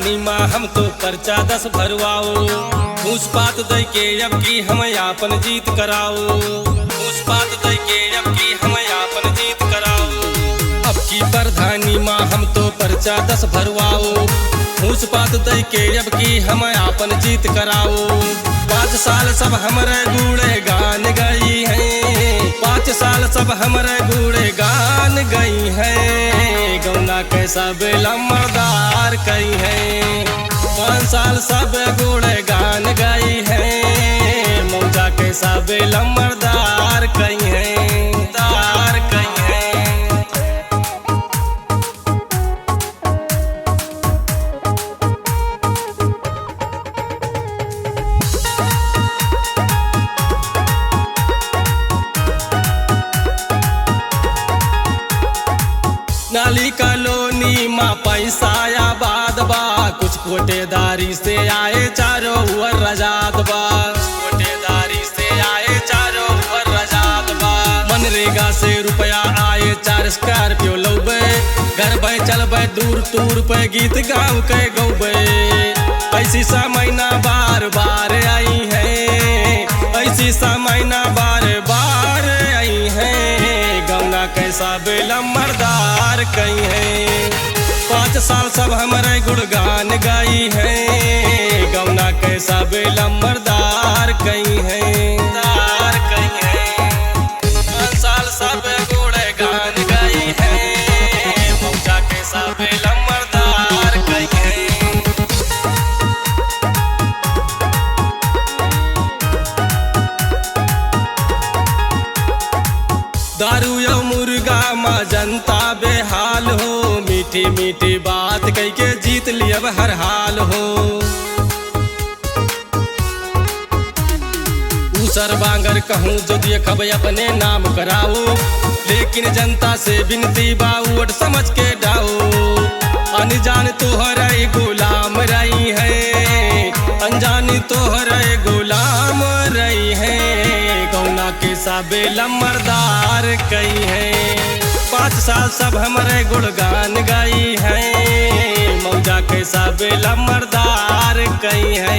प्रधानी माँ हम तो पर्चा 10 भरवाओ। घूस पात दई के अब की हम आपन जीत कराओ। घूस पात दई के अब की हम आपन जीत कराओ। अब की प्रधानी माँ हम तो पर्चा 10 भरवाओ। घूस पात दई के अब की हम आपन जीत कराओ। 5 साल सब हमरे गुड़े गान गई है। 5 साल सब हमरे गुड़े गान गई है। गौना कैसा बेला मर्दार कई है। 5 साल सब गुड़े गान गई है। मौजा कैसा बेला मर्दार कई है। दार कई है। नाली कॉलोनी माँ पैसा आबाद बा। कुछ कोटेदारी से आए चारों ओर रजात बा। कोटेदारी से आए चारों ओर रजात बा। मनरेगा से रुपया आए 4 स्कॉर्पियो लौबे। घर बे चलबे दूर दूर पे गीत गाँव के गौबे। ऐसी समयना बार बार आई है। ऐसी समयना बार बार आई है। गौना कैसा बेला मर्दार कई है। 5 साल सब हमारे गुणगान गाई है। गौना कैसा बेला मर्दार कई है। दार कई है। 5 साल सब गुणगान गाई है। मौजा कैसा बेला मर्दार कई है। दारू या मुर्गा माँ जनता बेहाल हो। मीठी मीठी बात कह के जीत लियब हर हाल हो। ऊसर बांगर कहूँ जो देखब अपने नाम कराओ। लेकिन जनता से बिनती बा वोट समझ के डाओ। अनजान तोहरे गुलाम रही है। अनजानी तोहरे गुलाम रही है। गौना के साबेला मर्दार कई है। 5 साल सब हमारे गुणगान गाई है। मौजा के साबेला मर्दार कई है।